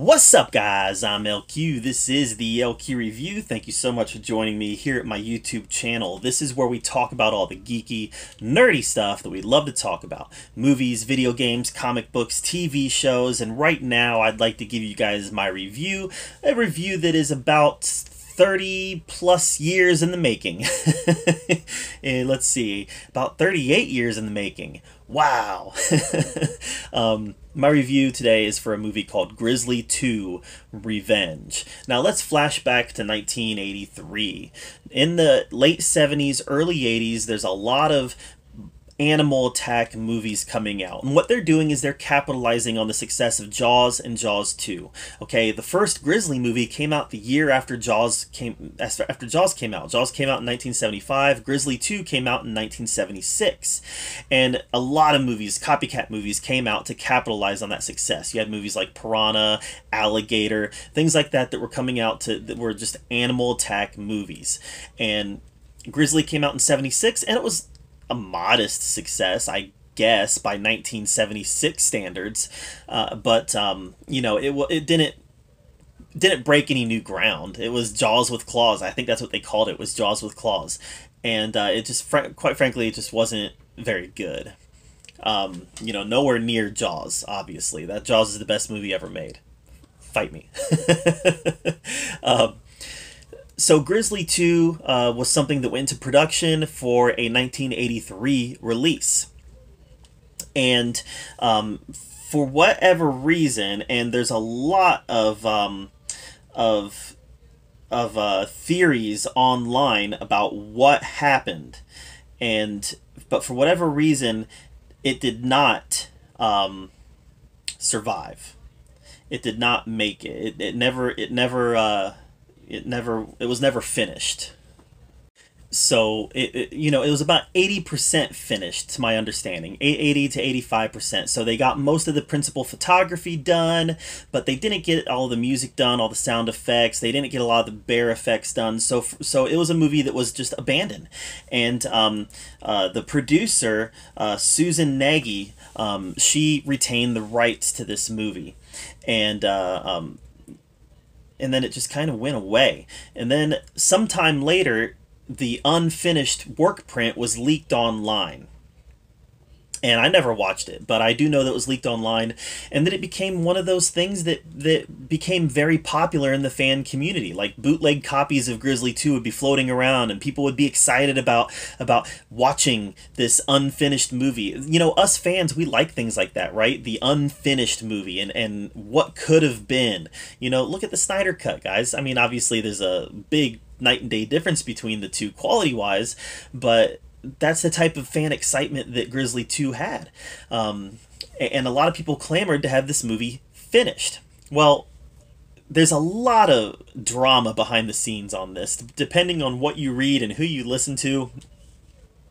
What's up, guys? I'm LQ. This is the LQ Review. Thank you so much for joining me here at my YouTube channel. This is where we talk about all the geeky, nerdy stuff that we love to talk about. Movies, video games, comic books, TV shows, and right now I'd like to give you guys my review. A review that is about 30 plus years in the making. And let's see, about 38 years in the making. Wow. My review today is for a movie called Grizzly 2 Revenge. Now let's flash back to 1983. In the late 70s, early 80s, there's a lot of animal attack movies coming out, and what they're doing is they're capitalizing on the success of Jaws and Jaws 2. Okay, the first Grizzly movie came out the year after Jaws came out. Jaws came out in 1975. Grizzly 2 came out in 1976, and a lot of movies, copycat movies, came out to capitalize on that success. You had movies like Piranha, Alligator, things like that were coming out that were just animal attack movies. And Grizzly came out in 76, and it was a modest success, I guess, by 1976 standards, but you know, it didn't break any new ground. It was Jaws with claws. I think that's what they called it, was Jaws with claws, and it just quite frankly, it just wasn't very good. You know, nowhere near Jaws. Obviously, that Jaws is the best movie ever made. Fight me. So Grizzly 2 was something that went into production for a 1983 release. And for whatever reason, and there's a lot of theories online about what happened, but for whatever reason, it did not survive. It did not make it. It was never finished. So you know, it was about 80% finished, to my understanding, 80 to 85%. So they got most of the principal photography done, but they didn't get all the music done, all the sound effects. They didn't get a lot of the bear effects done. So it was a movie that was just abandoned. And the producer, Susan Nagy, she retained the rights to this movie, and then it just kind of went away. And then sometime later, the unfinished work print was leaked online. And I never watched it, but I do know that it was leaked online, and that it became one of those things that became very popular in the fan community. Like, bootleg copies of Grizzly 2 would be floating around, and people would be excited about watching this unfinished movie. You know, us fans, we like things like that, right? The unfinished movie and what could have been. You know, look at the Snyder Cut, guys. I mean, obviously there's a big night and day difference between the two quality-wise, but that's the type of fan excitement that Grizzly 2 had. And a lot of people clamored to have this movie finished. Well, there's a lot of drama behind the scenes on this. Depending on what you read and who you listen to,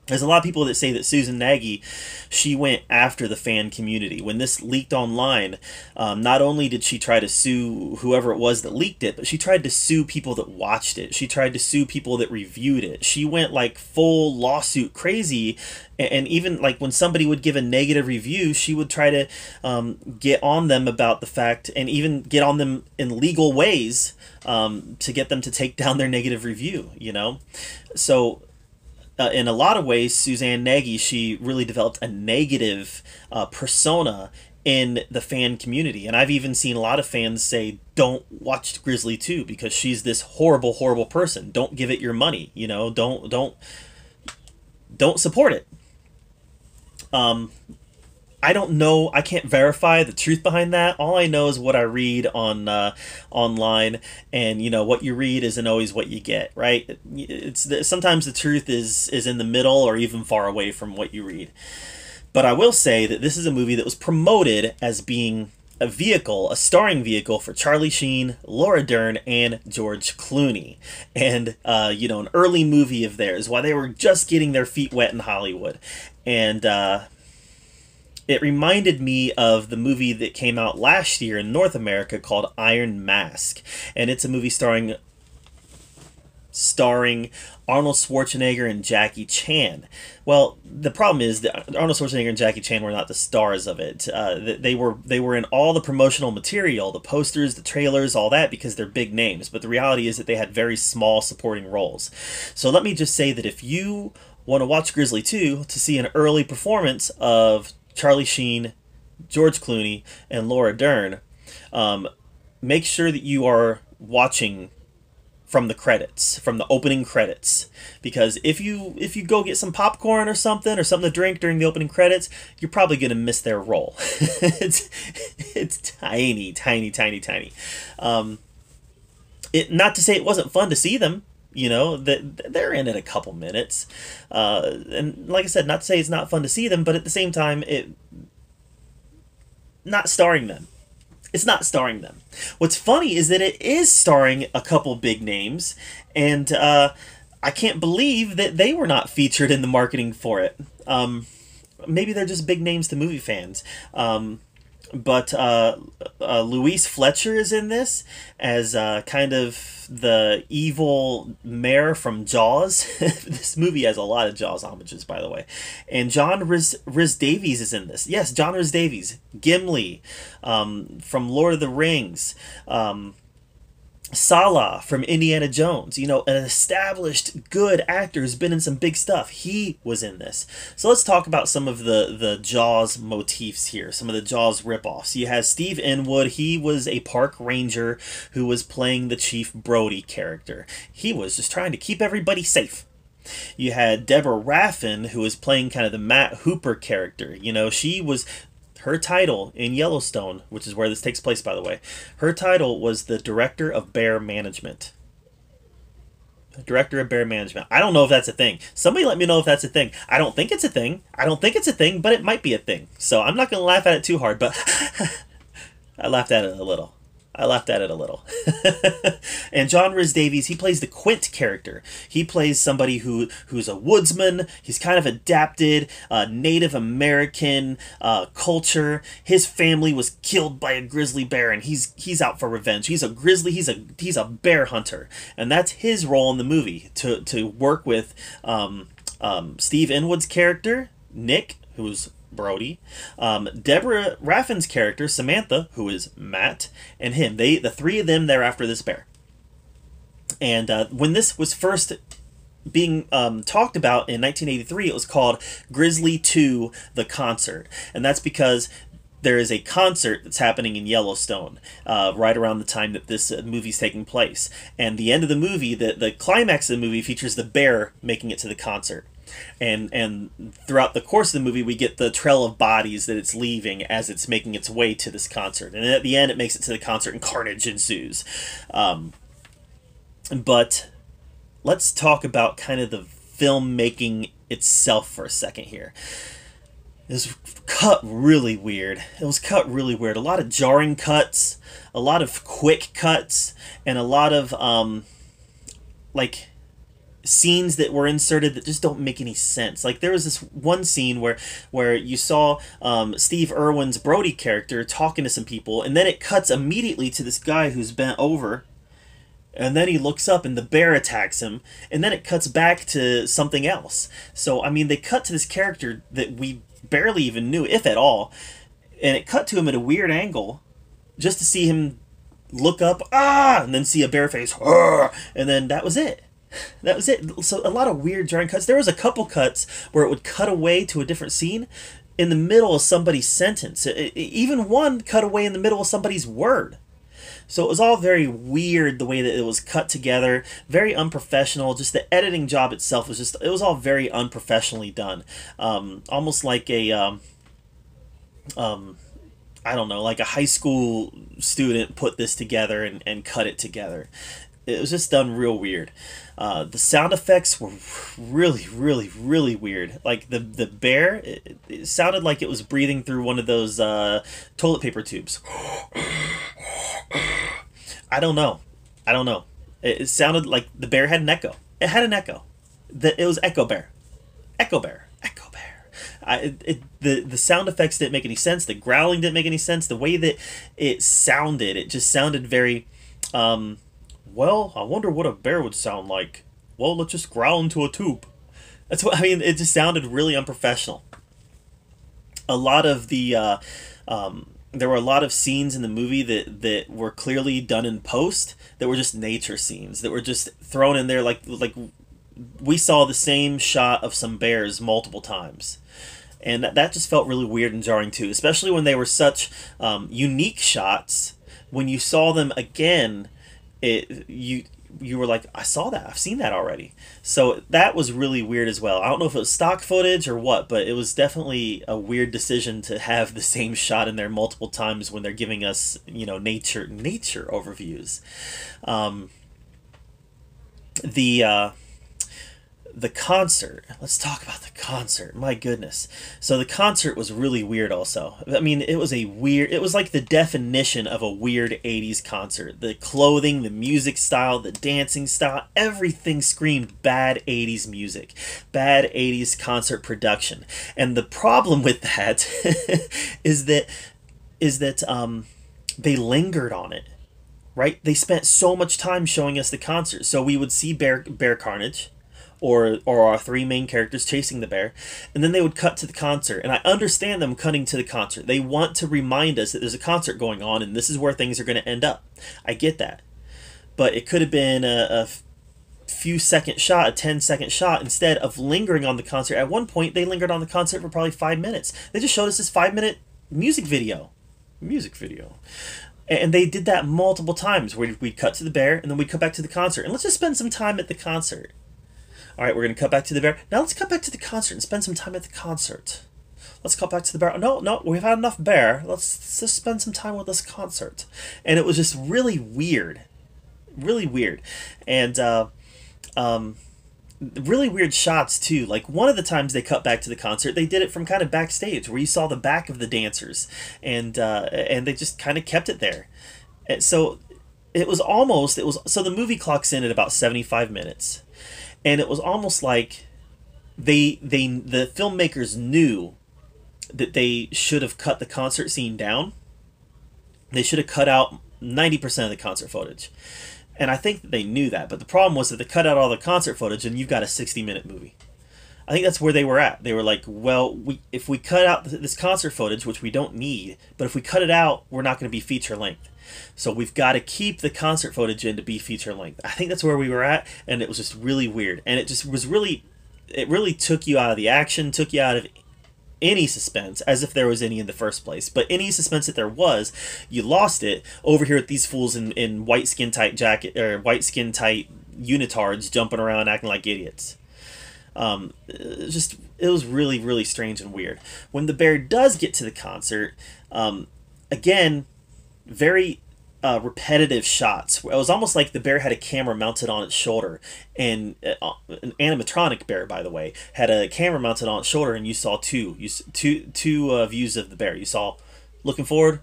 there's a lot of people that say that Susan Nagy, she went after the fan community. When this leaked online, not only did she try to sue whoever it was that leaked it, but she tried to sue people that watched it. She tried to sue people that reviewed it. She went like full lawsuit crazy, and even like when somebody would give a negative review, she would try to get on them about the fact, and even get on them in legal ways to get them to take down their negative review, you know? So in a lot of ways, Suzanne Nagy, she really developed a negative persona in the fan community. And I've even seen a lot of fans say, don't watch Grizzly 2 because she's this horrible, horrible person. Don't give it your money. You know, don't support it. I don't know. I can't verify the truth behind that. All I know is what I read on online, and you know, what you read isn't always what you get, right? Sometimes the truth is in the middle or even far away from what you read. But I will say that this is a movie that was promoted as being a vehicle, a starring vehicle for Charlie Sheen, Laura Dern, and George Clooney. And, you know, an early movie of theirs while they were just getting their feet wet in Hollywood. And it reminded me of the movie that came out last year in North America called Iron Mask. And it's a movie starring starring Arnold Schwarzenegger and Jackie Chan. Well, the problem is that Arnold Schwarzenegger and Jackie Chan were not the stars of it. They were in all the promotional material, the posters, the trailers, all that, because they're big names. But the reality is that they had very small supporting roles. So let me just say that if you want to watch Grizzly 2 to see an early performance of Charlie Sheen, George Clooney, and Laura Dern, make sure that you are watching from the credits, from the opening credits, because if you go get some popcorn or something to drink during the opening credits, you're probably gonna miss their role. it's tiny, tiny, tiny, tiny. Not to say it wasn't fun to see them. That they're in it a couple minutes, and like I said, not to say it's not fun to see them, but at the same time, not starring them. It's not starring them. What's funny is that it is starring a couple big names, and I can't believe that they were not featured in the marketing for it. Maybe they're just big names to movie fans. But Louise Fletcher is in this as kind of the evil mayor from Jaws. This movie has a lot of Jaws homages, by the way. And John Rhys Davies is in this. Yes, John Rhys Davies. Gimli from Lord of the Rings. Salah from Indiana Jones, an established good actor who's been in some big stuff. He was in this. So let's talk about some of the Jaws motifs here, some of the Jaws ripoffs. You have Steve Inwood. He was a park ranger who was playing the Chief Brody character. He was just trying to keep everybody safe. You had Deborah Raffin, who was playing kind of the Matt Hooper character. Her title in Yellowstone, which is where this takes place, by the way, her title was the Director of Bear Management. Director of Bear Management. I don't know if that's a thing. Somebody let me know if that's a thing. I don't think it's a thing. But it might be a thing. So I'm not going to laugh at it too hard, but I laughed at it a little. And John Rhys Davies, he plays the Quint character. He plays somebody who's a woodsman. He's kind of adapted Native American culture. His family was killed by a grizzly bear, and he's out for revenge. He's a grizzly. He's a bear hunter, and that's his role in the movie, to work with Steve Inwood's character Nick, who's Brody, Deborah Raffin's character Samantha, who is Matt, and him. The three of them, they're after this bear. And when this was first being talked about in 1983, it was called Grizzly 2: The Concert, and that's because there is a concert that's happening in Yellowstone right around the time that this movie's taking place. And the end of the movie, the climax of the movie features the bear making it to the concert. And throughout the course of the movie, we get the trail of bodies that it's leaving as it's making its way to this concert. And at the end, it makes it to the concert and carnage ensues. But let's talk about kind of the filmmaking itself for a second here. It was cut really weird. A lot of jarring cuts, a lot of quick cuts, and a lot of scenes that were inserted that just don't make any sense. Like, there was this one scene where you saw Steve Irwin's Brody character talking to some people, and then it cuts immediately to this guy who's bent over, and then he looks up and the bear attacks him, and then it cuts back to something else. So, I mean, they cut to this character that we barely even knew, if at all, and it cut to him at a weird angle just to see him look up, and then see a bear face, and then that was it. So a lot of weird jarring cuts. There was a couple cuts where it would cut away to a different scene in the middle of somebody's sentence. Even one cut away in the middle of somebody's word. So it was all very weird the way that it was cut together, very unprofessional. Just the editing job itself it was all very unprofessionally done. Almost like a, I don't know, like a high school student put this together and cut it together. It was just done real weird. The sound effects were really, really, really weird. Like the bear, it sounded like it was breathing through one of those toilet paper tubes. I don't know. It sounded like the bear had an echo. It had an echo. It was Echo Bear. Echo Bear. The sound effects didn't make any sense. The growling didn't make any sense. The way that it sounded, it just sounded very Well, I wonder what a bear would sound like. Well, let's just growl into a tube. That's what I mean. It just sounded really unprofessional. A lot of the there were a lot of scenes in the movie that were clearly done in post that were just nature scenes that were just thrown in there like we saw the same shot of some bears multiple times. And that just felt really weird and jarring too, especially when they were such unique shots. When you saw them again, you were like, I saw that, I've seen that already. So that was really weird as well. I don't know if it was stock footage or what, but it was definitely a weird decision to have the same shot in there multiple times when they're giving us, nature overviews. Um, the the concert. Let's talk about the concert. My goodness. So the concert was really weird also. I mean, it was like the definition of a weird 80s concert. The clothing, the music style, the dancing style, everything screamed bad 80s music. Bad 80s concert production. And the problem with that is that they lingered on it. Right? They spent so much time showing us the concert. So we would see bear carnage, or our three main characters chasing the bear, and then they would cut to the concert. And I understand them cutting to the concert. They want to remind us that there's a concert going on and this is where things are going to end up. I get that. But it could have been a few second shot, a 10-second shot, instead of lingering on the concert. At one point, they lingered on the concert for probably 5 minutes. They just showed us this 5-minute music video. And they did that multiple times where we'd cut to the bear and then we'd cut back to the concert. And let's just spend some time at the concert. All right, we're going to cut back to the bear. Now let's cut back to the concert and spend some time at the concert. Let's cut back to the bear. No, we've had enough bear. Let's just spend some time with this concert. And it was just really weird. Really weird. And really weird shots too. Like one of the times they cut back to the concert, they did it from kind of backstage where you saw the back of the dancers, and they just kind of kept it there. And so it was so the movie clocks in at about 75 minutes. And it was almost like the filmmakers knew that they should have cut the concert scene down. They should have cut out 90% of the concert footage. And I think that they knew that. But the problem was that they cut out all the concert footage and you've got a 60-minute movie. I think that's where they were at. They were like, well, if we cut out this concert footage, which we don't need, but if we cut it out, we're not going to be feature length. So we've got to keep the concert footage in to be feature length. I think that's where we were at, and it was just really weird. And it really took you out of the action, took you out of any suspense, as if there was any in the first place. But any suspense that there was, you lost it over here with these fools in white skin tight jacket or white skin tight unitards jumping around acting like idiots. It was really, really strange and weird. When the bear does get to the concert, again, very repetitive shots. It was almost like the bear had a camera mounted on its shoulder, and an animatronic bear, by the way, had a camera mounted on its shoulder, and you saw two views of the bear. You saw looking forward,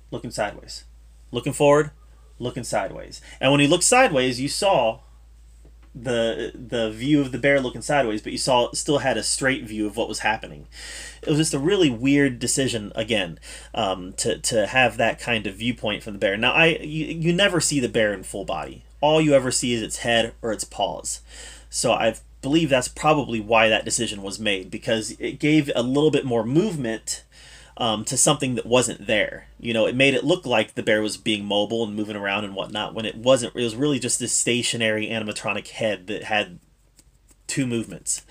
looking sideways, looking forward, looking sideways, and when he looked sideways, you saw the view of the bear looking sideways, but you still had a straight view of what was happening. It was just a really weird decision again, to have that kind of viewpoint from the bear. Now you never see the bear in full body. All you ever see is its head or its paws. So I believe that's probably why that decision was made, because it gave a little bit more movement to something that wasn't there. It made it look like the bear was being mobile and moving around and whatnot, when it wasn't. It was really just this stationary animatronic head that had two movements.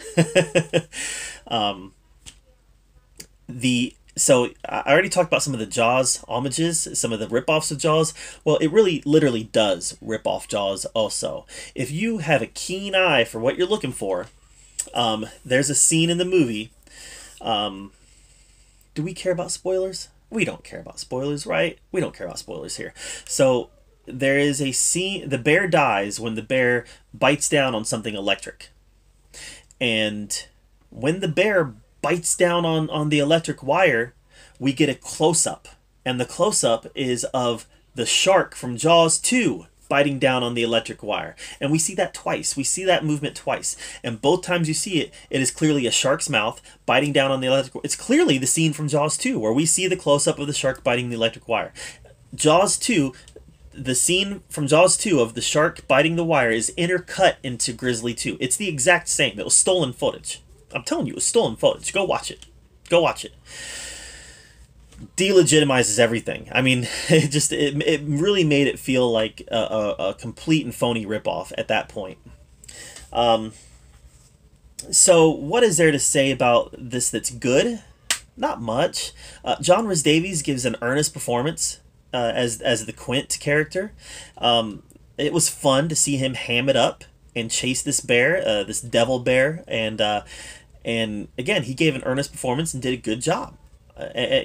So I already talked about some of the Jaws homages, some of the rip-offs of Jaws. Well, it really literally does rip off Jaws also. If you have a keen eye for what you're looking for, there's a scene in the movie. Do we care about spoilers? We don't care about spoilers, right? We don't care about spoilers here. So there is a scene, the bear dies when the bear bites down on something electric. And when the bear bites down on the electric wire, we get a close-up. And the close-up is of the shark from Jaws 2 biting down on the electric wire. And we see that twice. We see that movement twice. And both times you see it, it is clearly a shark's mouth biting down on the electric wire. It's clearly the scene from Jaws 2 where we see the close-up of the shark biting the electric wire. Jaws 2, the scene from Jaws 2 of the shark biting the wire is intercut into Grizzly 2. It's the exact same. It was stolen footage. I'm telling you, it was stolen footage. Go watch it. Go watch it. Delegitimizes everything. I mean, it really made it feel like a complete and phony ripoff at that point. So what is there to say about this that's good? Not much. John Rhys Davies gives an earnest performance as the Quint character. It was fun to see him ham it up and chase this bear, this devil bear, and again, he gave an earnest performance and did a good job.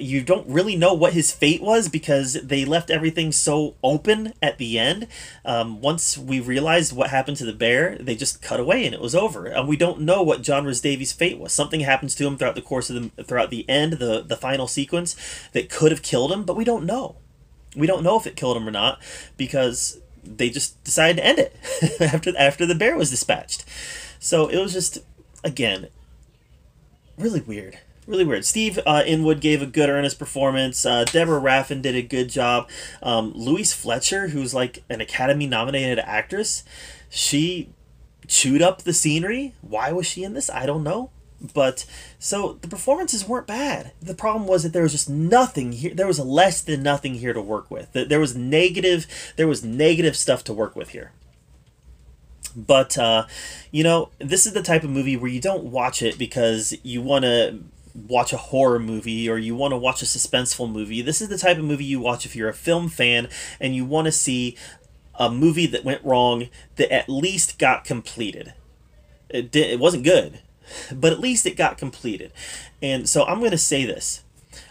You don't really know what his fate was because they left everything so open at the end. Once we realized what happened to the bear, they just cut away and it was over. And we don't know what John Rhys Davies' fate was. Something happens to him throughout the course of throughout the end, the final sequence, that could have killed him, but we don't know. We don't know if it killed him or not because they just decided to end it after the bear was dispatched. So it was just, again, really weird. Really weird. Steve Inwood gave a good earnest performance. Deborah Raffin did a good job. Louise Fletcher, who's like an Academy-nominated actress, she chewed up the scenery. Why was she in this? I don't know. But, so, the performances weren't bad. The problem was that there was just nothing here. There was less than nothing here to work with. There was negative stuff to work with here. But, you know, this is the type of movie where you don't watch it because you want to watch a horror movie or you want to watch a suspenseful movie. This is the type of movie you watch if you're a film fan and you want to see a movie that went wrong that at least got completed. It wasn't good, but at least it got completed. And so I'm going to say this.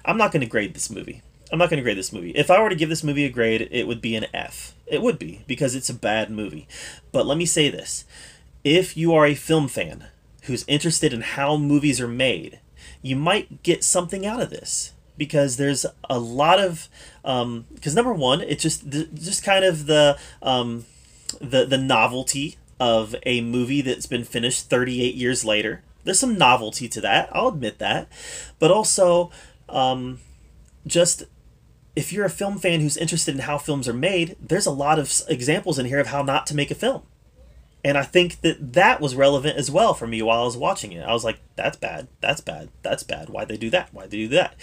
I'm not going to grade this movie. If I were to give this movie a grade, it would be an F. It would be, because it's a bad movie. But let me say this. If you are a film fan who's interested in how movies are made, you might get something out of this. Because there's a lot of... because number one, it's just kind of the novelty of a movie that's been finished 38 years later. There's some novelty to that. I'll admit that. But also, just... if you're a film fan who's interested in how films are made, there's a lot of examples in here of how not to make a film. And I think that was relevant as well for me while I was watching it. I was like, that's bad, that's bad, that's bad. Why'd they do that? Why'd they do that?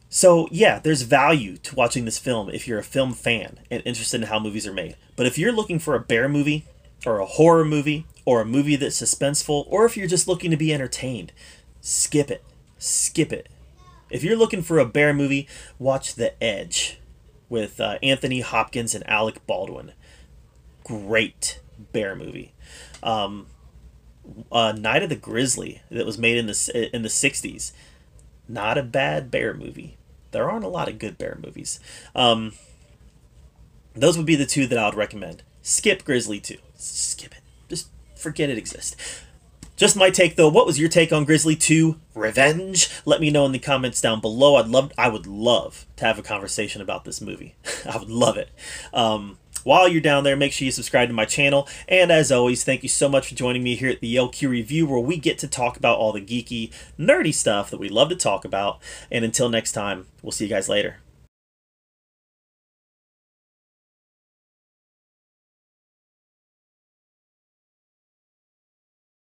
So, yeah, there's value to watching this film if you're a film fan and interested in how movies are made. But if you're looking for a bear movie or a horror movie or a movie that's suspenseful, or if you're just looking to be entertained, skip it. Skip it. If you're looking for a bear movie, watch The Edge with Anthony Hopkins and Alec Baldwin. Great bear movie. Night of the Grizzly that was made in the 60s. Not a bad bear movie. There aren't a lot of good bear movies. Those would be the two that I would recommend. Skip Grizzly 2. Skip it. Just forget it exists. Just my take, though. What was your take on Grizzly 2 Revenge? Let me know in the comments down below. I would love to have a conversation about this movie. I would love it. While you're down there, make sure you subscribe to my channel. And as always, thank you so much for joining me here at the LQ Review, where we get to talk about all the geeky, nerdy stuff that we love to talk about. And until next time, we'll see you guys later.